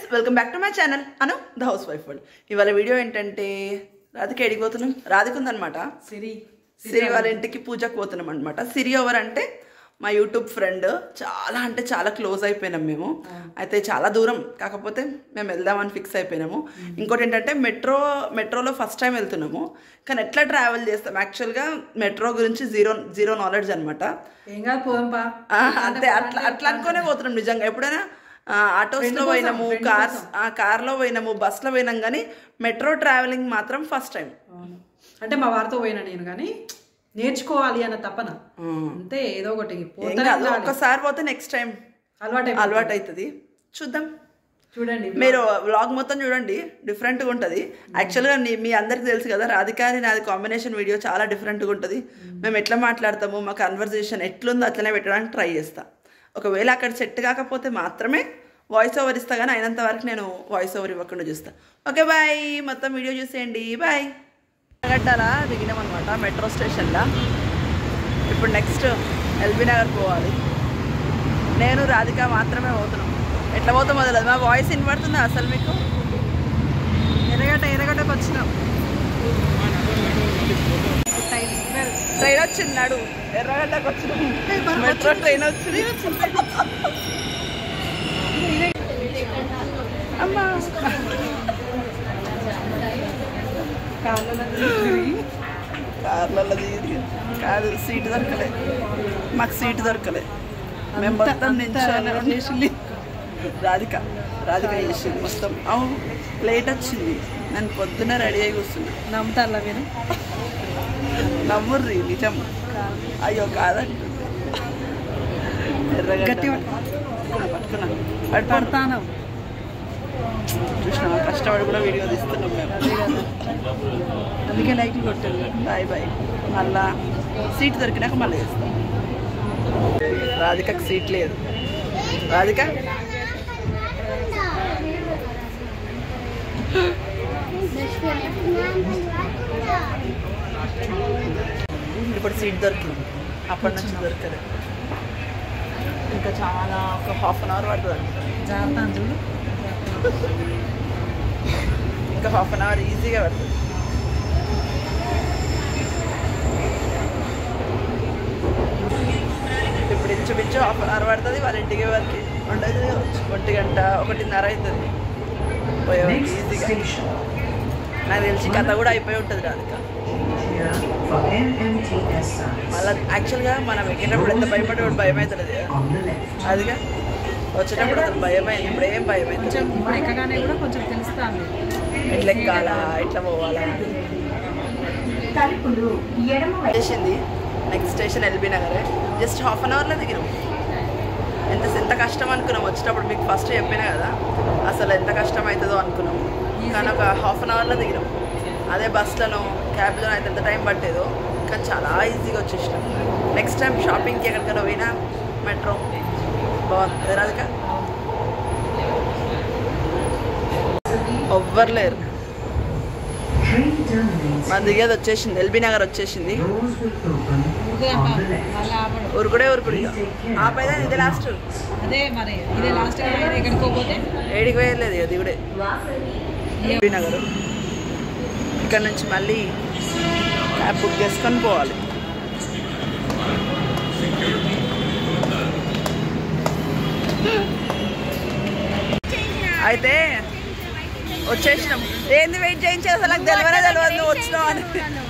Friends, welcome back to my channel Anu the house wife world. ఇవాళ video ఏంటంటే రాధిక ఎడిగిపోతున్నాం. రాధిక ఉందనమాట, సిరి వాళ్ళ ఇంటికి పూజకు పోతున్నాం అనమాట. సిరి ఎవరు అంటే మా యూట్యూబ్ ఫ్రెండ్, చాలా అంటే చాలా క్లోజ్ అయిపోయినాం మేము. అయితే చాలా దూరం, కాకపోతే మేము వెళ్దామని ఫిక్స్ అయిపోయినాము. ఇంకోటి ఏంటంటే మెట్రోలో ఫస్ట్ టైం వెళ్తున్నాము, కానీ ఎట్లా ట్రావెల్ చేస్తాం. యాక్చువల్గా మెట్రో గురించి జీరో నాలెడ్జ్ అనమాట. అంతే, అట్లా అనుకునే పోతున్నాం. నిజంగా ఎప్పుడైనా ఆటోస్లో పోయినాము, కార్లో పోయినాము, బస్లో పోయినాం, కానీ మెట్రో ట్రావెలింగ్ మాత్రం ఫస్ట్ టైం. అంటే మా వారితో పోయినా నేను, కానీ నేర్చుకోవాలి అన్న తపన అంతే. ఏదో ఒకటి ఒక్కసారి పోతే నెక్స్ట్ టైం అలవాటు అవుతుంది. చూద్దాం, చూడండి మీరు వ్లాగ్ మొత్తం చూడండి, డిఫరెంట్గా ఉంటుంది. యాక్చువల్గా మీ అందరికి తెలుసు కదా, రాధిక అని నాది కాంబినేషన్ వీడియో చాలా డిఫరెంట్గా ఉంటుంది. మేము ఎట్లా మాట్లాడతాము, మా కన్వర్జేషన్ ఎట్లుందో అట్లనే పెట్టడానికి ట్రై చేస్తాను. ఒకవేళ అక్కడ సెట్ కాకపోతే మాత్రమే వాయిస్ ఓవర్ ఇస్తా, కానీ అయినంత వరకు నేను వాయిస్ ఓవర్ ఇవ్వకుండా చూస్తాను. ఓకే బాయ్, మొత్తం వీడియో చూసేయండి, బాయ్. గడ్డలా దిగినాం అనమాట మెట్రో స్టేషన్లో. ఇప్పుడు నెక్స్ట్ ఎల్బీ నగర్ పోవాలి. నేను రాధిక మాత్రమే పోతున్నాం. ఎట్లా పోతాం మొదలదు. మా వాయిస్ వినపడుతుందా అసలు మీకు? ఎర్రగడ్డకు వచ్చినాం. ట్రైన్ వచ్చింది, నాడు ఎర్రగడ్డకు వచ్చినాం. మెట్రో ట్రైన్ వచ్చింది. అమ్మా కార్లలో దిగి కాదు, సీట్ దొరకలే మాకు, సీట్ దొరకలే. మేము మొత్తం నించోని రాధిక చేసింది మొత్తం. అవును, లేట్ వచ్చింది. నేను పొద్దున్న రెడీ అయి కూర్చున్నా. నమ్ముతారా మీరు? నమ్ముర్రి, నిజం. అయ్యో కాదంటుంది. ఎర్రగడ్డ పట్టుకున్నా, పడతాను. చూసినా కష్టపడి కూడా వీడియో తీస్తున్నాం మేము. అందుకే లైట్లు కొట్టాను. Bye bye. మళ్ళా సీట్ దొరికినాక మళ్ళీ చేస్తాం. రాధికకు సీట్ లేదు. రాధిక ఇప్పుడు సీట్ దొరికింది, అప్పటి నుంచి దొరకదు. ఇంకా చాలా ఒక హాఫ్ అన్ అవర్ పడుతుంది. జాగ్రత్త, ఇంకా హాఫ్ అన్ అవర్ ఈజీగా పడుతుంది. ఇప్పుడు ఇంచుమించు హాఫ్ అన్ అవర్ పడుతుంది. వాళ్ళ ఇంటికి వరకు ఉండదు, 1 గంట 1:30 అవుతుంది పోయేవారికి ఈజీగా. నాకు తెలిసి కథ కూడా అయిపోయి ఉంటుంది రాధిక. మళ్ళీ యాక్చువల్గా మనం ఎక్కేటప్పుడు ఎంత భయపడేవాడు, భయం అవుతుంది అదిగా. వచ్చేటప్పుడు అసలు భయమైంది, ఇప్పుడు ఏం భయమైంది. ఇప్పుడు ఎక్కగానే కూడా కొంచెం తెలుస్తాను ఎట్లా ఎక్కాలా, ఎట్లా పోవాలా చేసింది. నెక్స్ట్ స్టేషన్ ఎల్బీ నగరే. జస్ట్ హాఫ్ అన్ అవర్లో దిగినాం. ఎంత కష్టం అనుకున్నాం వచ్చేటప్పుడు. మీకు ఫస్ట్ చెప్పినా కదా అసలు ఎంత కష్టం అవుతుందో అనుకున్నాం, కానీ ఒక హాఫ్ అన్ అవర్లో దిగినాం. అదే బస్సులను క్యాబ్లో అయితే ఎంత టైం పట్టేదో, కానీ చాలా ఈజీగా వచ్చేసినాం. నెక్స్ట్ టైం షాపింగ్కి ఎక్కడికైనా పోయినా మెట్రో బాగుంది. రాధిక ఎవ్వరు లేరు. మా దిగేది వచ్చేసింది, ఎల్బీ నగర్ వచ్చేసింది. ఉరుకుడే ఆపైదా. ఇదే లాస్ట్. అదే మరి ఇదే లాస్ట్. ఎక్కడికి పోతే ఏడికి వేయలేదు, ఇక దిగుడే ఎల్బీ నగర్. ఇక్కడ నుంచి మళ్ళీ క్యాబ్ బుక్ చేసుకొని పోవాలి. అయితే వచ్చేసినాం. ఏంది వెయిట్ చేయించే, అసలు నాకు తెలియదు నువ్వు వచ్చినావు అని.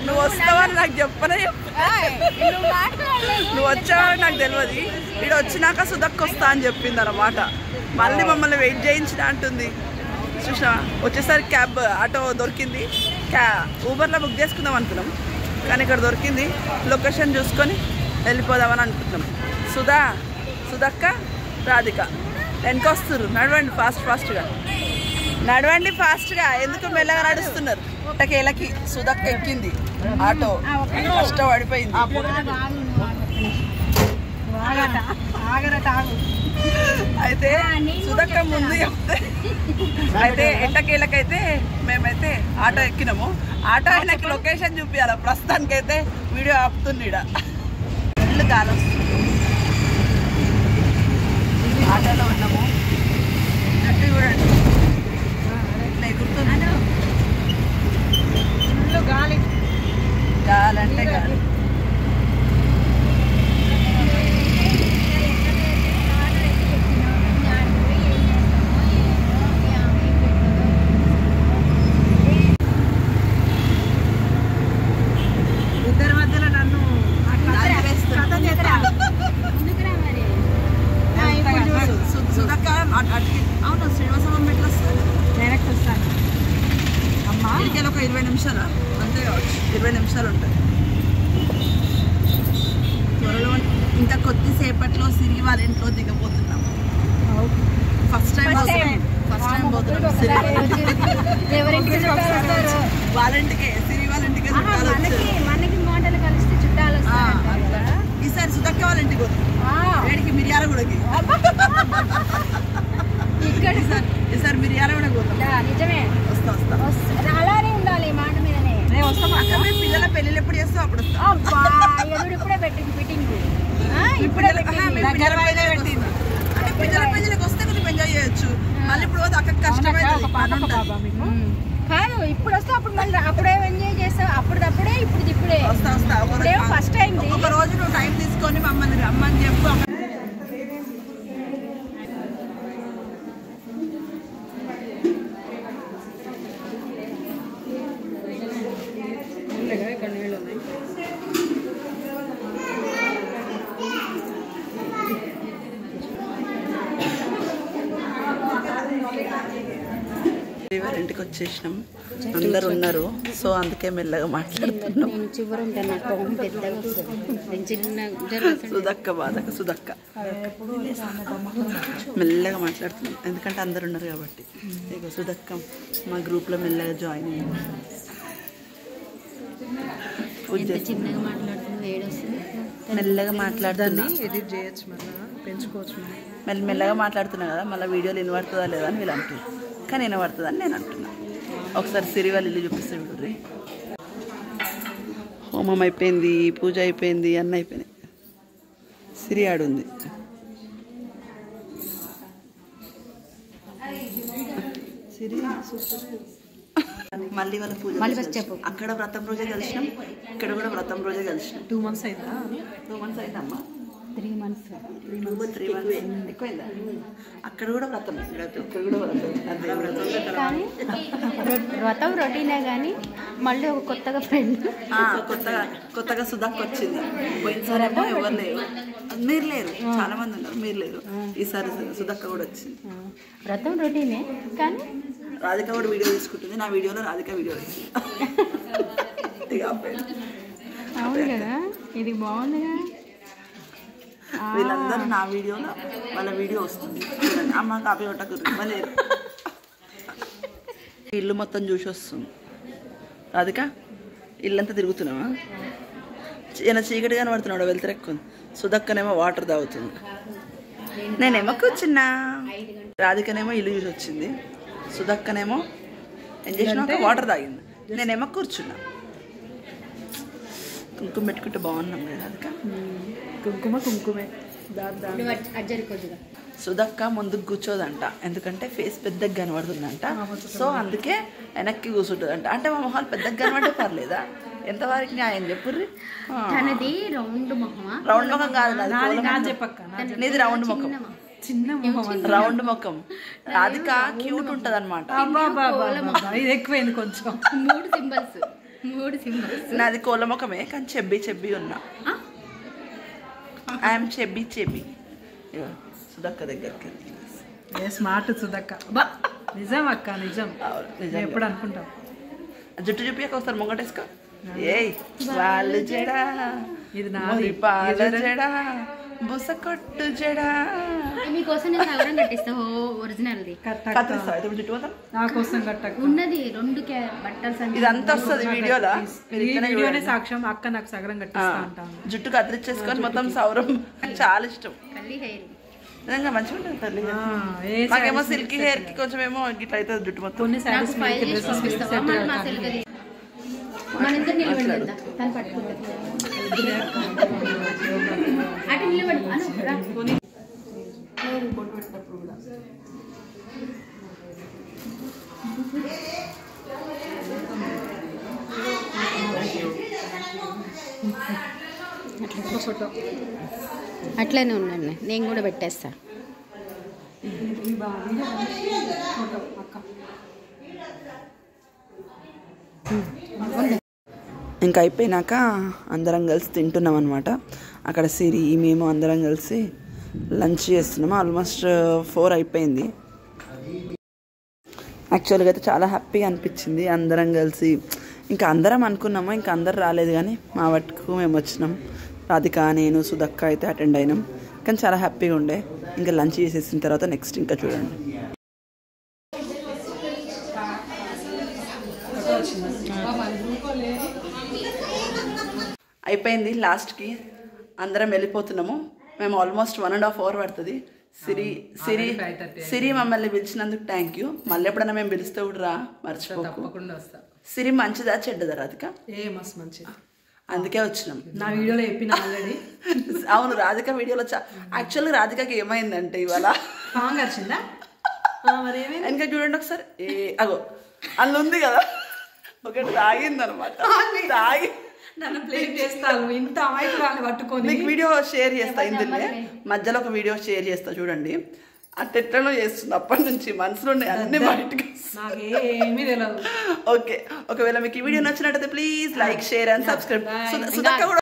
నువ్వు వస్తావని నాకు చెప్పనే నువ్వు వచ్చావని నాకు తెలియదు. ఇక్కడ వచ్చినాక సుధక్ వస్తా అని చెప్పింది అన్నమాట. మళ్ళీ మమ్మల్ని వెయిట్ చేయించిన అంటుంది. చూసా వచ్చేసరికి క్యాబ్ ఆటో దొరికింది. ఊబర్లో బుక్ చేసుకుందాం అనుకున్నాం, కానీ ఇక్కడ దొరికింది. లొకేషన్ చూసుకొని వెళ్ళిపోదామని అనుకుంటున్నాం. సుధక్క రాధిక వెనక వస్తున్నారు. నడవండి ఫాస్ట్గా, నడవండి ఫాస్ట్గా. ఎందుకు మెల్లగా నడుస్తున్నారు? ఎట్టకేళ్ళకి సుధక్క ఎక్కింది ఆటో, కష్టపడిపోయింది. అయితే సుధక్క ముందు చెప్తే, అయితే ఎట్టకేళ్ళకైతే మేమైతే ఆటో ఎక్కినాము. ఆటో ఆయనకి లొకేషన్ చూపించాలి. ప్రస్తుతానికైతే వీడియో ఆపుతుంది. ఇక్కడ ఇల్లు గాలి వస్తుంది. ఆటోలో ఉన్నాము. చూడండి శ్రీనివాసమ్మ ఎట్లా వస్తుంది? డైరెక్ట్ వస్తాను అమ్మా. ఇక్కడికి ఒక 20 నిమిషాలు అంతే కావచ్చు, 20 నిమిషాలు ఉంటుంది. త్వరలో ఇంకా కొద్దిసేపట్లో సిరి వాళ్ళ ఇంట్లో దిగబోతున్నాం. ఫస్ట్ టైం పోతున్నాం సిరి వాళ్ళ ఇంటికే, సిరి వాళ్ళ ఇంటికే. మనకి మోడల్ కలిస్తే చుట్టాలు ఈసారి సుధక్క వాళ్ళ ఇంటికి పోతున్నాం, వేడికి మిర్యాలగూడకి. ఇక్కడ ఈసారి మిర్యాలగూడకి పోతాం. నిజమే, వస్తా అలానే ఉండాలి మాట మీదనే. అక్కడ మేము పిల్లల పెళ్ళిళ్ళు ఎప్పుడు చేస్తాం అప్పుడు వస్తాం. ఇప్పుడే పెట్టింది ఫిట్టింగ్, ఇప్పుడే అంటే పిల్లల పెళ్ళిళ్ళకి వస్తే కొంచెం ఎంజాయ్ చేయొచ్చు. మళ్ళీ ఇప్పుడు అక్కడ కష్టమైంది కాదు. ఇప్పుడు వస్తే అప్పుడు మళ్ళీ అప్పుడే ఎంజాయ్ చేస్తావు. అప్పుడే ఇప్పుడే వస్తా. ఫస్ట్ టైం ఒక రోజు నువ్వు టైం తీసుకొని మమ్మల్ని రమ్మని చెప్పు. ఇక్కడ నీళ్ళు ఉన్నాయి. ఇంటికి వచ్చేసినాం, అందరు ఉన్నారు. సో అందుకే మెల్లగా మాట్లాడుతున్నాం. సుధక్క మెల్లగా మాట్లాడుతున్నాం, ఎందుకంటే అందరు ఉన్నారు కాబట్టి. ఇక సుధక్క మా గ్రూప్లో మెల్లగా జాయిన్ అయ్యాం. మెల్లగా మాట్లాడుతున్నా, ఎడిట్ చేయొచ్చు, మళ్ళీ పెంచుకోవచ్చు. మెల్లగా మాట్లాడుతున్నా కదా, మళ్ళీ వీడియోలు వినబడుతుందా లేదా అని వీళ్ళు అంటున్నారు. కానీ వినబడుతుందని నేను అంటున్నా. ఒకసారి సిరి వాళ్ళ ఇల్లు చూపిస్తే చూడండి. హోమం అయిపోయింది, పూజ అయిపోయింది, అన్నీ అయిపోయినాయి. సిరి ఆడుంది. సిరి మళ్ళీ వాళ్ళ పూజ అక్కడ వ్రతం రోజే కలిసినాం, ఇక్కడ కూడా వ్రతం రోజే కలిసినాం. 2 months అయిందా? 2 months అయిందమ్మా. 3 months ఎక్కువైందా? అక్కడ కూడా వ్రతం, ఇక్కడ కూడా వ్రతం. కానీ వ్రతం రొటీనే కానీ మళ్ళీ ఒక కొత్తగా ఫ్రెండ్ కొత్తగా సుధక్క వచ్చింది. పోయినసారేమో ఎవరు లేరు, మీరు లేరు, చాలా మంది ఉన్నారు, మీరు లేరు. ఈసారి సుధక్క కూడా వచ్చింది. వ్రతం రొటీనే కానీ రాధిక కూడా వీడియో తీసుకుంటుంది. నా వీడియోలో రాధిక వీడియో వచ్చింది. అవును కదా, ఇది బాగుందిగా. వీళ్ళందరూ నా వీడియోలో వాళ్ళ వీడియో వస్తుంది. అమ్మ కాపీ కొట్టకు మళ్ళీ ఇల్లు మొత్తం చూసి వస్తుంది. రాధిక ఇల్లంతా తిరుగుతున్నావా? ఈయన చీకటి కనబడుతున్నాడు, వెళ్తారు ఎక్కువ. సుధక్కనేమో వాటర్ తాగుతుంది, నేనేమో కూర్చున్నా. రాధికనేమో ఇల్లు చూసి వచ్చింది, సుధక్కనేమో ఏం చేసినాక వాటర్ తాగింది, నేనేమో కూర్చున్నా. కుంకుమ పెట్టుకుంటే బాగున్నాం కదా రాధిక. కుంకుమే సుధక్క ముందుకు కూర్చోదంట, ఎందుకంటే ఫేస్ పెద్దగా కనబడుతుందంట. సో అందుకే వెనక్కి కూర్చుంటుందంట. అంటే మా మొహాలు పెద్దగా కనబడే పర్లేదా? ఎంతవరకు న్యాయం చెప్పుర్రి. రౌండ్ ముఖం కాదు నాది, నీది రౌండ్ ముఖం, రౌండ్ ముఖం. రాధిక క్యూట్ ఉంటది అనమాట. ఇది ఎక్కువైంది కొంచెం. 3 సింబల్స్ నాది కోల ముఖమే, కానీ చెబ్బి ఉన్నా. ఐఎమ్ చెబ్బి. సుధక్క దగ్గరికి స్మార్ట్ సుధక్క. నిజం అక్క, నిజం. ఎప్పుడు అనుకుంటాం. జుట్టు చూపియక ఒకసారి ముంగటేసుకో. ఏయ్ వాళ్ళు జడా, ఇది నాది పాల జడా, బుస కొట్టు జడా. మీకోసం నేను సగరం కట్టిస్తా. ఒరిజినల్ది నా కోసం కట్టక ఉన్నది 2 బట్టలు. ఇదంతా వస్తుంది వీడియోలో. వీడియోనే సాక్ష్యం. అక్క నాకు సగరం కట్టిస్తా అంటాను. జుట్టు కత్తిరించేసుకొని మొత్తం సౌరం. చాలా ఇష్టం, నిజంగా మంచిగా ఉంటుంది తల్లి. మాకేమో సిల్కీ హెయిర్ కి కొంచెం ఏమో ఇట్లా అవుతుంది జుట్టు మొత్తం. కొన్ని సారీస్ అట్లనే ఉండండి, నేను కూడా పెట్టేస్తా. ఇంకా అయిపోయినాక అందరం కలిసి తింటున్నాం అనమాట. అక్కడ సిరి మేము అందరం కలిసి లంచ్ చేస్తున్నాము. ఆల్మోస్ట్ 4 అయిపోయింది. యాక్చువల్గా అయితే చాలా హ్యాపీగా అనిపించింది అందరం కలిసి. ఇంకా అందరం అనుకున్నాము, ఇంకా అందరు రాలేదు, కానీ మా వట్టుకు మేము వచ్చినాం. రాధిక, నేను, సుధక్క అయితే అటెండ్ అయినాం. కానీ చాలా హ్యాపీగా ఉండే. ఇంకా లంచ్ చేసేసిన తర్వాత నెక్స్ట్ ఇంకా చూడండి. అయిపోయింది. లాస్ట్కి అందరం వెళ్ళిపోతున్నాము. మేము ఆల్మోస్ట్ 1.5 hour పడుతుంది. సిరి మమ్మల్ని పిలిచినందుకు థ్యాంక్ యూ. మళ్ళీ ఎప్పుడైనా మేము పిలిస్తే కూడా రా, మర్చిపోకు. సిరి మంచిదా చెడ్డదా రాధిక? మస్తు మంచిది, అందుకే వచ్చినాం. నా వీడియోలో చెప్పిన ఆల్రెడీ. అవును, రాధిక వీడియోలో యాక్చువల్గా రాధికకి ఏమైందంటే ఇవాళ వచ్చిందా ఇంకా చూడండి ఒకసారి. అగో అందులో ఉంది కదా, ఒకటి తాగిందనమాట. తాగి నన్ను ప్లేట్ చేస్తాను, ఇంత అమాయకురాలు పట్టుకొని. నీకు వీడియో షేర్ చేస్తా, ఇందులో మధ్యలో ఒక వీడియో షేర్ చేస్తా చూడండి. అట్టెట్లనో చేస్తుంది అప్పటి నుంచి, మనసులో అన్ని బయటకు. నాకేమీ తెలియదు. ఓకే, ఒకవేళ మీకు ఈ వీడియో నచ్చినట్టయితే please like, share and subscribe. సుధక్క కూడా